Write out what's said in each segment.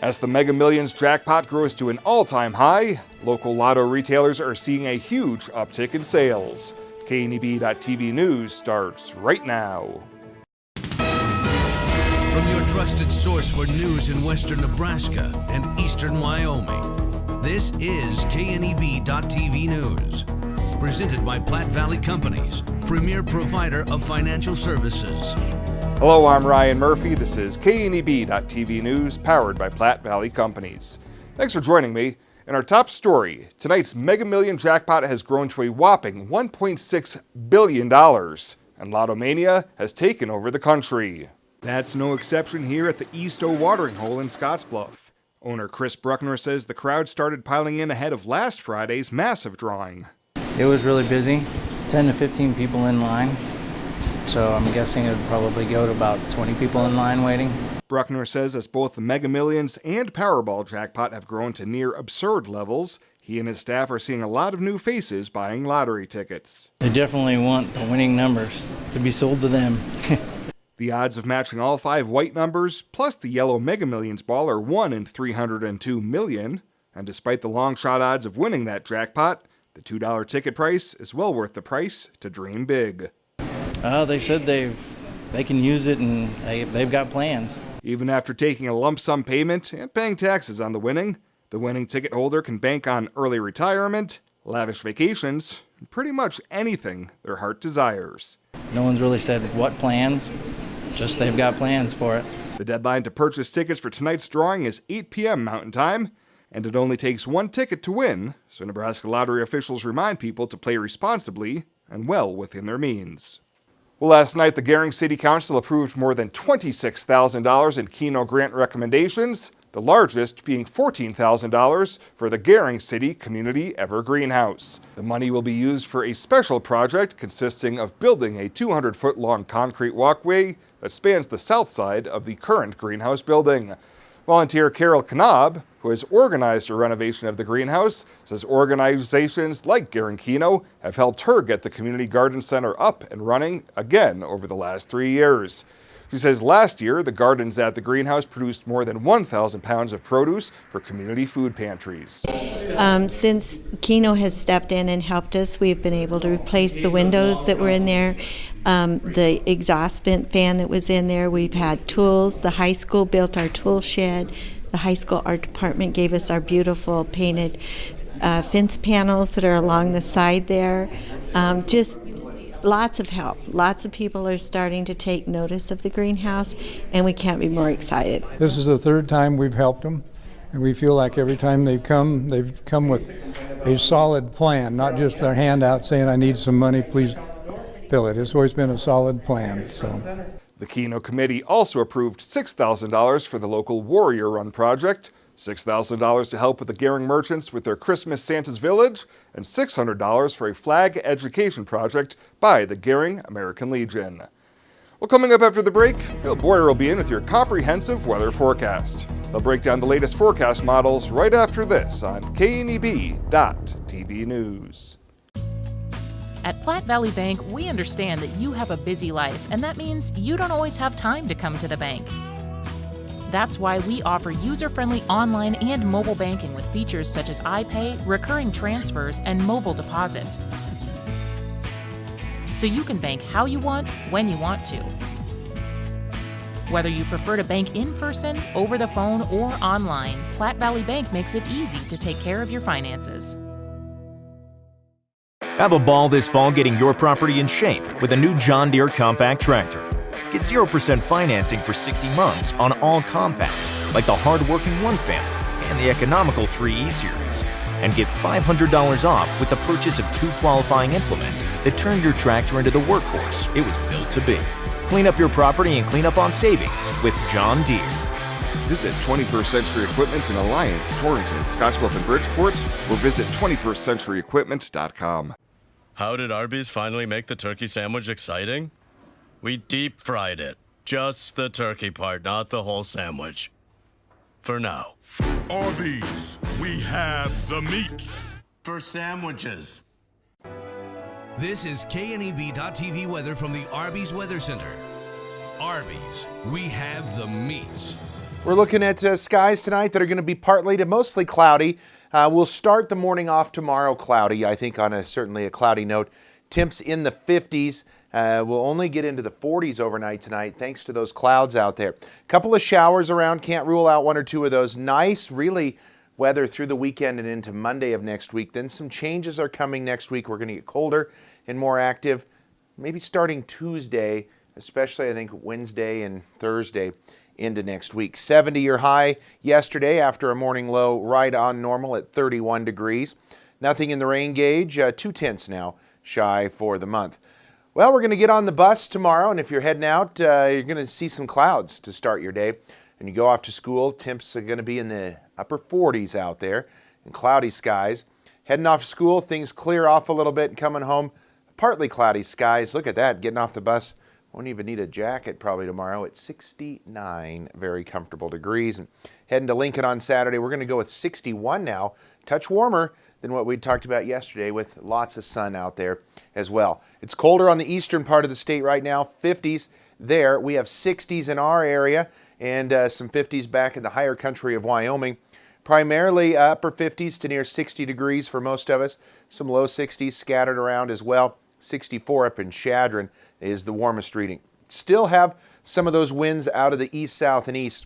As the Mega Millions jackpot grows to an all-time high, local lotto retailers are seeing a huge uptick in sales. KNEB.TV News starts right now. From your trusted source for news in western Nebraska and eastern Wyoming, this is KNEB.TV News. Presented by Platte Valley Companies, premier provider of financial services. Hello, I'm Ryan Murphy. This is KNEB.TV News, powered by Platte Valley Companies. Thanks for joining me. In our top story, tonight's Mega Million jackpot has grown to a whopping $1.6 billion, and Lotto Mania has taken over the country. That's no exception here at the East O Watering Hole in Scottsbluff. Owner Chris Bruckner says the crowd started piling in ahead of last Friday's massive drawing. It was really busy, 10 to 15 people in line. So I'm guessing it would probably go to about 20 people in line waiting. Bruckner says as both the Mega Millions and Powerball jackpot have grown to near absurd levels, he and his staff are seeing a lot of new faces buying lottery tickets. They definitely want the winning numbers to be sold to them. The odds of matching all 5 white numbers, plus the yellow Mega Millions ball, are 1 in 302 million. And despite the long shot odds of winning that jackpot, the $2 ticket price is well worth the price to dream big. They said they can use it and they've got plans. Even after taking a lump sum payment and paying taxes on the winning ticket holder can bank on early retirement, lavish vacations, and pretty much anything their heart desires. No one's really said what plans, just they've got plans for it. The deadline to purchase tickets for tonight's drawing is 8 p.m. Mountain Time, and it only takes 1 ticket to win, so Nebraska lottery officials remind people to play responsibly and well within their means. Well, last night, the Gering City Council approved more than $26,000 in Keno grant recommendations, the largest being $14,000 for the Gering City Community Evergreen House. The money will be used for a special project consisting of building a 200-foot-long concrete walkway that spans the south side of the current greenhouse building. Volunteer Carol Kenob, who has organized a renovation of the greenhouse, says organizations like Gering Keno have helped her get the community garden center up and running again over the last 3 years. She says last year, the gardens at the greenhouse produced more than 1,000 pounds of produce for community food pantries. Since Keno has stepped in and helped us, we've been able to replace the windows that were in there, the exhaust vent fan that was in there. We've had tools. The high school built our tool shed. The high school art department gave us our beautiful painted fence panels that are along the side there. Just lots of help. Lots of people are starting to take notice of the greenhouse, and we can't be more excited. This is the 3rd time we've helped them, and we feel like every time they've come with a solid plan, not just their hand out saying, I need some money, please fill it. It's always been a solid plan. So. The Keno Committee also approved $6,000 for the local Warrior Run project, $6,000 to help with the Gering merchants with their Christmas Santa's Village, and $600 for a flag education project by the Gering American Legion. Well, coming up after the break, Bill Boyer will be in with your comprehensive weather forecast. They'll break down the latest forecast models right after this on KNEB.TV News. At Platte Valley Bank, we understand that you have a busy life, and that means you don't always have time to come to the bank. That's why we offer user-friendly online and mobile banking with features such as iPay, recurring transfers, and mobile deposit. So you can bank how you want, when you want to. Whether you prefer to bank in person, over the phone, or online, Platte Valley Bank makes it easy to take care of your finances. Have a ball this fall getting your property in shape with a new John Deere compact tractor. Get 0% financing for 60 months on all compacts, like the hard-working 1 family and the economical 3E series. And get $500 off with the purchase of 2 qualifying implements that turn your tractor into the workhorse it was built to be. Clean up your property and clean up on savings with John Deere. Visit 21st Century Equipment in Alliance, Torrington, Scottsbluff, and Bridgeport, or visit 21stcenturyequipment.com. How did Arby's finally make the turkey sandwich exciting? We deep fried it. Just the turkey part, not the whole sandwich. For now. Arby's, we have the meats. For sandwiches. This is KNEB.TV weather from the Arby's Weather Center. Arby's, we have the meats. We're looking at skies tonight that are going to be partly to mostly cloudy. We'll start the morning off tomorrow cloudy, I think on certainly a cloudy note. Temps in the 50s. We'll only get into the 40s overnight tonight thanks to those clouds out there. A couple of showers around. Can't rule out one or two of those. Nice, really, weather through the weekend and into Monday of next week. Then some changes are coming next week. We're going to get colder and more active, maybe starting Tuesday, especially I think Wednesday and Thursday into next week. 70-year high yesterday after a morning low right on normal at 31 degrees. Nothing in the rain gauge, 2/10 now shy for the month. Well, we're going to get on the bus tomorrow, and if you're heading out, you're going to see some clouds to start your day. And you go off to school, temps are going to be in the upper 40s out there and cloudy skies. Heading off to school, things clear off a little bit, and coming home, partly cloudy skies. Look at that, getting off the bus. Won't even need a jacket probably tomorrow at 69 very comfortable degrees. And heading to Lincoln on Saturday, we're going to go with 61 now. Touch warmer than what we talked about yesterday with lots of sun out there as well. It's colder on the eastern part of the state right now, 50s there. We have 60s in our area and some 50s back in the higher country of Wyoming. Primarily upper 50s to near 60 degrees for most of us. Some low 60s scattered around as well. 64 up in Chadron is the warmest reading. Still have some of those winds out of the east, south, and east.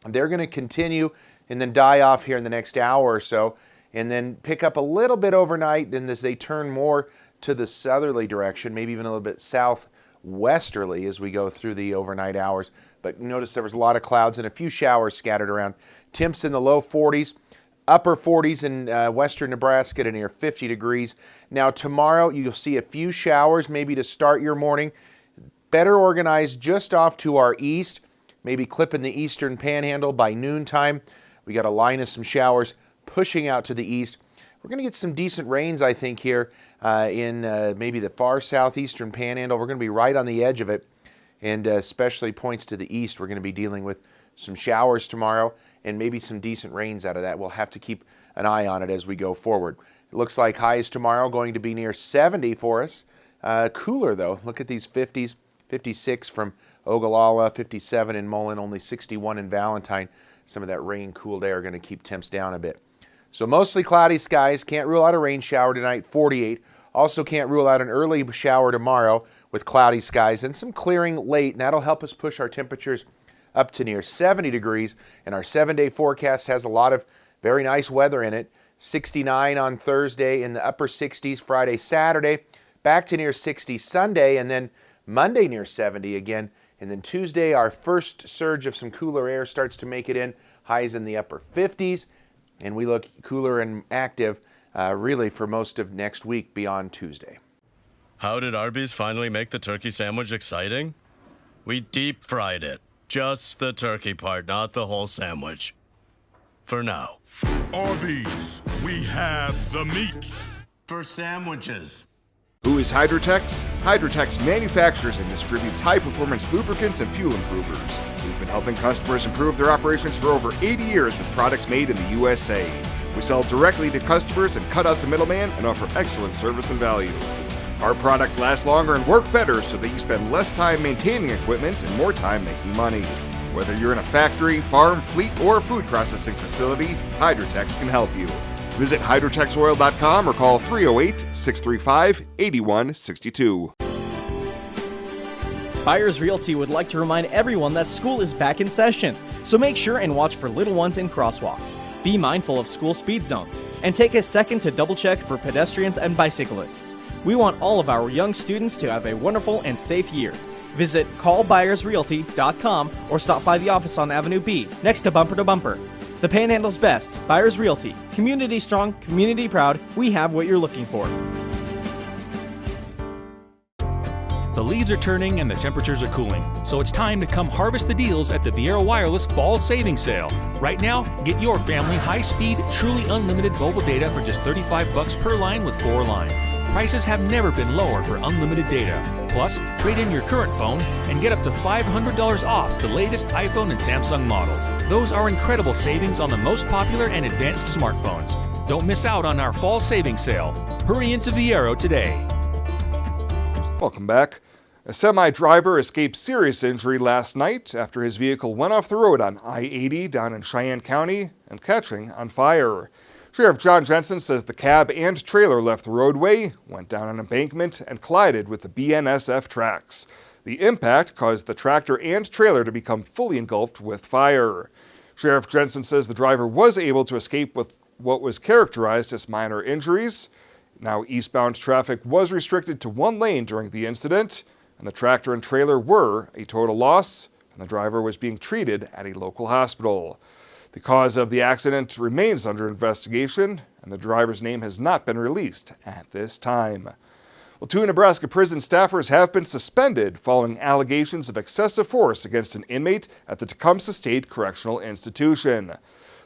They're going to continue and then die off here in the next hour or so, and then pick up a little bit overnight, and as they turn more to the southerly direction, maybe even a little bit southwesterly as we go through the overnight hours. But notice there was a lot of clouds and a few showers scattered around. Temps in the low 40s. Upper 40s in western Nebraska to near 50 degrees. Now tomorrow you'll see a few showers maybe to start your morning. Better organized just off to our east, maybe clipping the eastern panhandle by noontime. We got a line of some showers pushing out to the east. We're going to get some decent rains, I think, here in maybe the far southeastern panhandle. We're going to be right on the edge of it, and especially points to the east. We're going to be dealing with some showers tomorrow and maybe some decent rains out of that. We'll have to keep an eye on it as we go forward. It looks like highs tomorrow going to be near 70 for us. Cooler, though. Look at these 50s. 56 from Ogallala, 57 in Mullen, only 61 in Valentine. Some of that rain, cooled air going to keep temps down a bit. So mostly cloudy skies. Can't rule out a rain shower tonight, 48. Also can't rule out an early shower tomorrow with cloudy skies and some clearing late, and that'll help us push our temperatures up to near 70 degrees. And our 7-day forecast has a lot of very nice weather in it. 69 on Thursday, in the upper 60s Friday, Saturday, back to near 60 Sunday, and then Monday near 70 again. And then Tuesday, our first surge of some cooler air starts to make it in. Highs in the upper 50s, and we look cooler and active really for most of next week beyond Tuesday. How did Arby's finally make the turkey sandwich exciting? We deep fried it. Just the turkey part, not the whole sandwich. For now. Arby's, we have the meats. For sandwiches. Who is Hydrotex? Hydrotex manufactures and distributes high-performance lubricants and fuel improvers. We've been helping customers improve their operations for over 80 years with products made in the USA. We sell directly to customers and cut out the middleman and offer excellent service and value. Our products last longer and work better so that you spend less time maintaining equipment and more time making money. Whether you're in a factory, farm, fleet, or food processing facility, Hydrotex can help you. Visit hydrotexoil.com or call 308-635-8162. Byers Realty would like to remind everyone that school is back in session, so make sure and watch for little ones in crosswalks. Be mindful of school speed zones, and take a second to double check for pedestrians and bicyclists. We want all of our young students to have a wonderful and safe year. Visit callbyersrealty.com or stop by the office on Avenue B, next to Bumper to Bumper. The Panhandle's best, Byers Realty. Community strong, community proud. We have what you're looking for. The leaves are turning and the temperatures are cooling, so it's time to come harvest the deals at the Viera Wireless Fall Savings Sale. Right now, get your family high-speed, truly unlimited mobile data for just $35 per line with 4 lines. Prices have never been lower for unlimited data. Plus, trade in your current phone and get up to $500 off the latest iPhone and Samsung models. Those are incredible savings on the most popular and advanced smartphones. Don't miss out on our Fall Savings Sale. Hurry into Viera today. Welcome back. A semi-driver escaped serious injury last night after his vehicle went off the road on I-80 down in Cheyenne County and catching on fire. Sheriff John Jensen says the cab and trailer left the roadway, went down an embankment, and collided with the BNSF tracks. The impact caused the tractor and trailer to become fully engulfed with fire. Sheriff Jensen says the driver was able to escape with what was characterized as minor injuries. Now, eastbound traffic was restricted to one lane during the incident, and the tractor and trailer were a total loss, and the driver was being treated at a local hospital. The cause of the accident remains under investigation, and the driver's name has not been released at this time. Well, 2 Nebraska prison staffers have been suspended following allegations of excessive force against an inmate at the Tecumseh State Correctional Institution.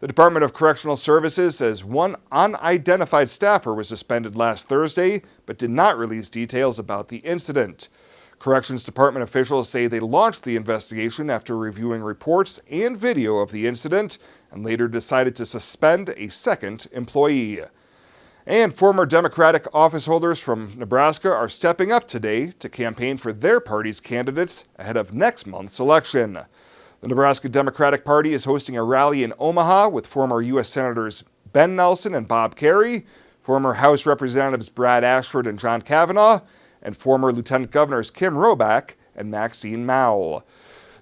The Department of Correctional Services says one unidentified staffer was suspended last Thursday, but did not release details about the incident. Corrections Department officials say they launched the investigation after reviewing reports and video of the incident and later decided to suspend a second employee. And former Democratic office holders from Nebraska are stepping up today to campaign for their party's candidates ahead of next month's election. The Nebraska Democratic Party is hosting a rally in Omaha with former U.S. Senators Ben Nelson and Bob Kerrey, former House Representatives Brad Ashford and John Kavanaugh, and former Lieutenant Governors Kim Roback and Maxine Mowell.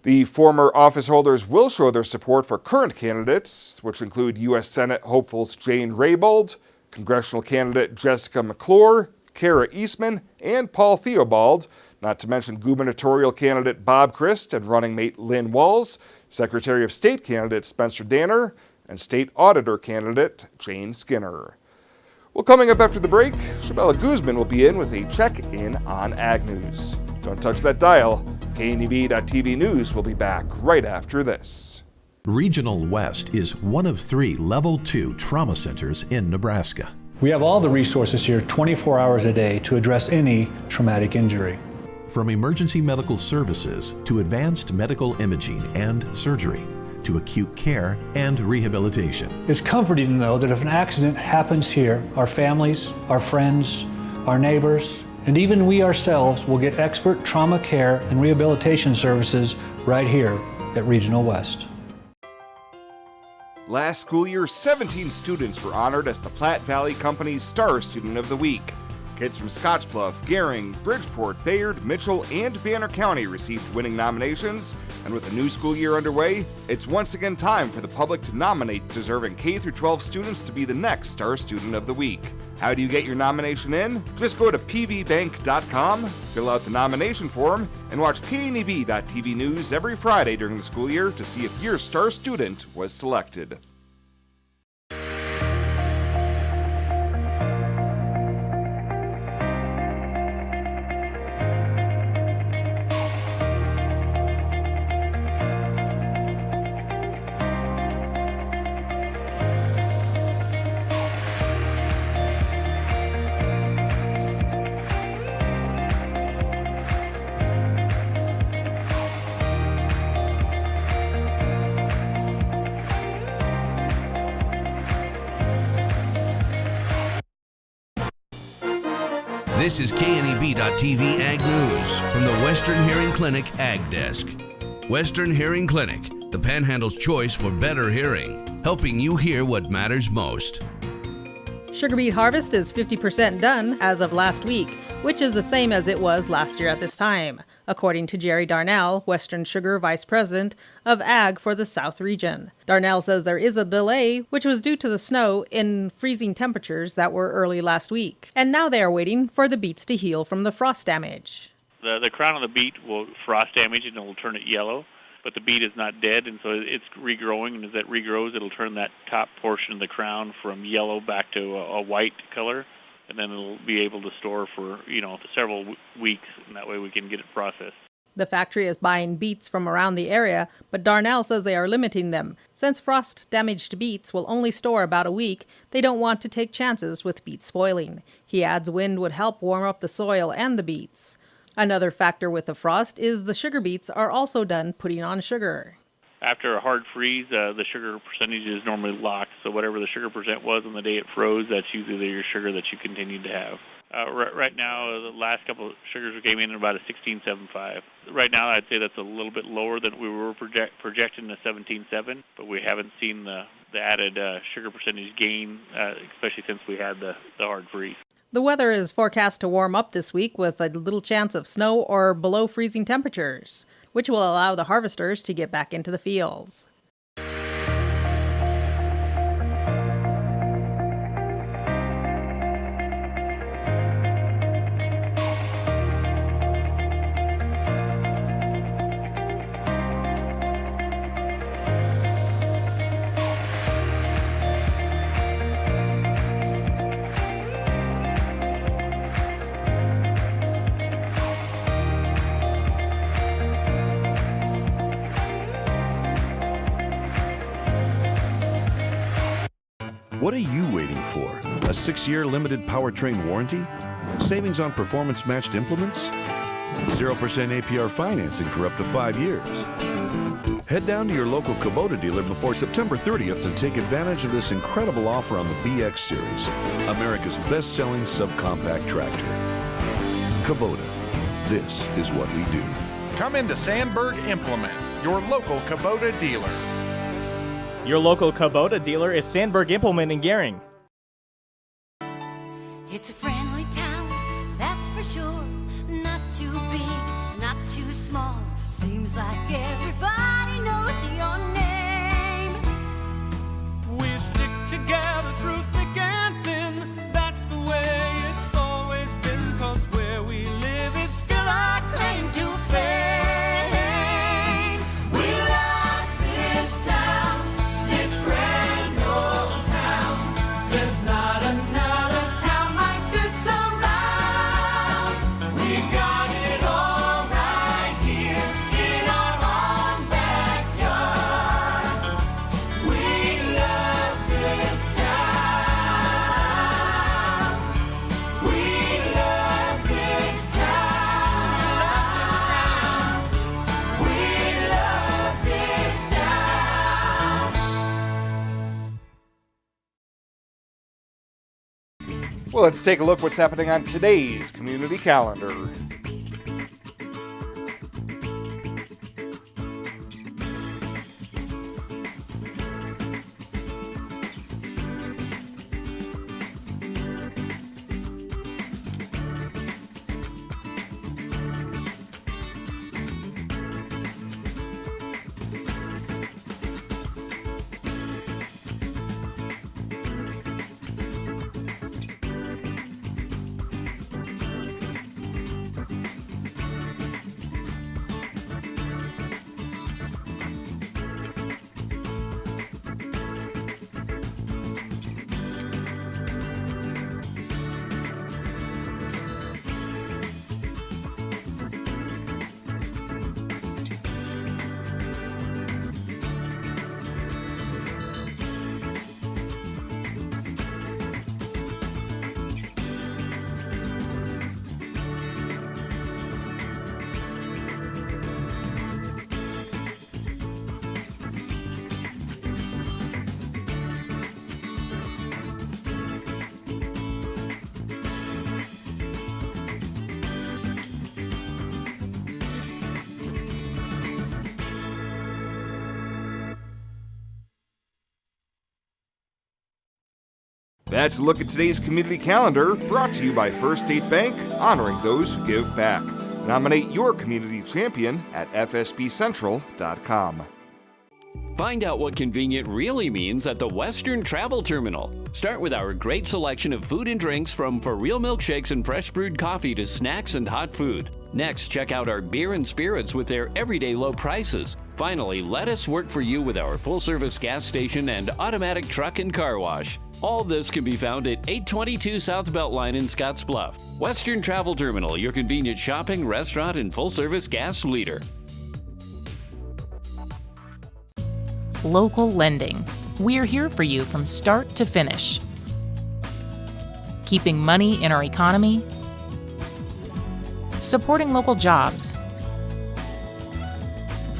The former office holders will show their support for current candidates, which include U.S. Senate hopefuls Jane Raybould, congressional candidate Jessica McClure, Kara Eastman, and Paul Theobald, not to mention gubernatorial candidate Bob Christ and running mate Lynn Walls, Secretary of State candidate Spencer Danner, and State Auditor candidate Jane Skinner. Well, coming up after the break, Shabella Guzman will be in with a check-in on Ag News. Don't touch that dial. KNEB.TV News will be back right after this. Regional West is one of 3 Level 2 trauma centers in Nebraska. We have all the resources here 24 hours a day to address any traumatic injury. From emergency medical services to advanced medical imaging and surgery to acute care and rehabilitation. It's comforting to know that if an accident happens here, our families, our friends, our neighbors, and even we ourselves will get expert trauma care and rehabilitation services right here at Regional West. Last school year, 17 students were honored as the Platte Valley Company's Star Student of the Week. Kids from Scottsbluff, Gering, Bridgeport, Bayard, Mitchell, and Banner County received winning nominations, and with a new school year underway, it's once again time for the public to nominate deserving K-12 students to be the next Star Student of the Week. How do you get your nomination in? Just go to pvbank.com, fill out the nomination form, and watch KNEB.TV News every Friday during the school year to see if your star student was selected. This is KNEB.TV Ag News from the Western Hearing Clinic Ag Desk. Western Hearing Clinic, the Panhandle's choice for better hearing, helping you hear what matters most. Sugar beet harvest is 50% done as of last week, which is the same as it was last year at this time, according to Jerry Darnell, Western Sugar Vice President of Ag for the South Region. Darnell says there is a delay, which was due to the snow in freezing temperatures that were early last week, and now they are waiting for the beets to heal from the frost damage. The crown of the beet will frost damage and it will turn it yellow, but the beet is not dead, and so it's regrowing, and as that regrows, it'll turn that top portion of the crown from yellow back to a white color, and then it'll be able to store for, several weeks, and that way we can get it processed. The factory is buying beets from around the area, but Darnell says they are limiting them. Since frost-damaged beets will only store about a week, they don't want to take chances with beets spoiling. He adds wind would help warm up the soil and the beets. Another factor with the frost is the sugar beets are also done putting on sugar. After a hard freeze, the sugar percentage is normally locked, so whatever the sugar percent was on the day it froze, that's usually your sugar that you continue to have. Right now, the last couple of sugars came in at about a 16.75. Right now, I'd say that's a little bit lower than we were projecting the 17.7, but we haven't seen the added sugar percentage gain, especially since we had the hard freeze. The weather is forecast to warm up this week with a little chance of snow or below freezing temperatures, which will allow the harvesters to get back into the fields. What are you waiting for? A 6-year limited powertrain warranty? Savings on performance-matched implements? 0% APR financing for up to 5 years? Head down to your local Kubota dealer before September 30th and take advantage of this incredible offer on the BX Series, America's best-selling subcompact tractor. Kubota. This is what we do. Come into Sandberg Implement, your local Kubota dealer. Your local Kubota dealer is Sandberg Implement in Gering. It's a friendly town, that's for sure. Not too big, not too small. Seems like everybody knows your name. We stick together through thick and thin. That's the way it's always been. 'Cause where we live is still our claim to fame. We love this town, this grand old town. There's not another town like this around. We got it all right here in our own backyard. We love this town. We love this town. We love this town. Well, let's take a look what's happening on today's community calendar. That's a look at today's community calendar, brought to you by First State Bank, honoring those who give back. Nominate your community champion at fsbcentral.com. Find out what convenient really means at the Western Travel Terminal. Start with our great selection of food and drinks, from for real milkshakes and fresh brewed coffee to snacks and hot food. Next, check out our beer and spirits with their everyday low prices. Finally, let us work for you with our full-service gas station and automatic truck and car wash. All this can be found at 822 South Beltline in Scottsbluff. Western Travel Terminal, your convenient shopping, restaurant, and full-service gas leader. Local lending. We're here for you from start to finish. Keeping money in our economy. Supporting local jobs.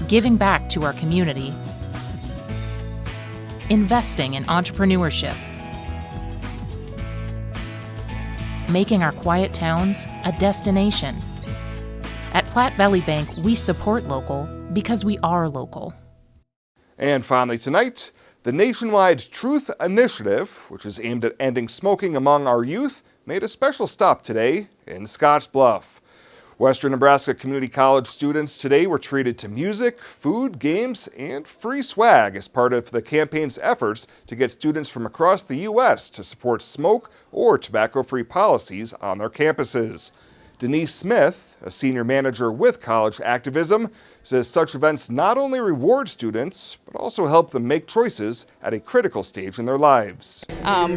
Giving back to our community. investing in entrepreneurship, making our quiet towns a destination. At Platte Valley Bank, we support local because we are local. And finally tonight, the nationwide Truth Initiative, which is aimed at ending smoking among our youth, made a special stop today in Scottsbluff. Western Nebraska Community College students today were treated to music, food, games, and free swag as part of the campaign's efforts to get students from across the U.S. to support smoke or tobacco-free policies on their campuses. Denise Smith, a senior manager with College Activism, says such events not only reward students, but also help them make choices at a critical stage in their lives.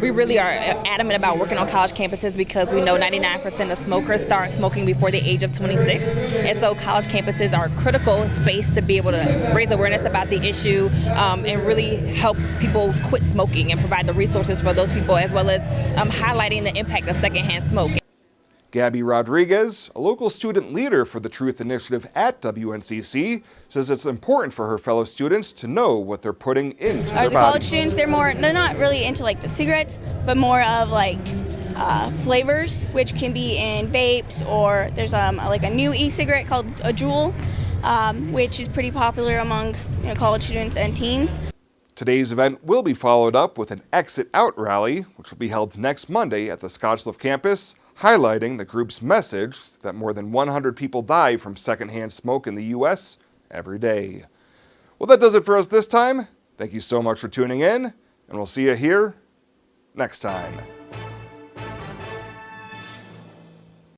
We really are adamant about working on college campuses because we know 99% of smokers start smoking before the age of 26. And so college campuses are a critical space to be able to raise awareness about the issue and really help people quit smoking and provide the resources for those people, as well as highlighting the impact of secondhand smoke. Gabby Rodriguez, a local student leader for the Truth Initiative at WNCC, says it's important for her fellow students to know what they're putting into their The college bodies. students, they're not really into like the cigarettes, but more of like flavors, which can be in vapes, or there's like a new e-cigarette called a Juul, which is pretty popular among college students and teens. Today's event will be followed up with an Exit Out rally, which will be held next Monday at the Scottsbluff campus, highlighting the group's message that more than 100 people die from secondhand smoke in the U.S. every day. Well, that does it for us this time. Thank you so much for tuning in, and we'll see you here next time.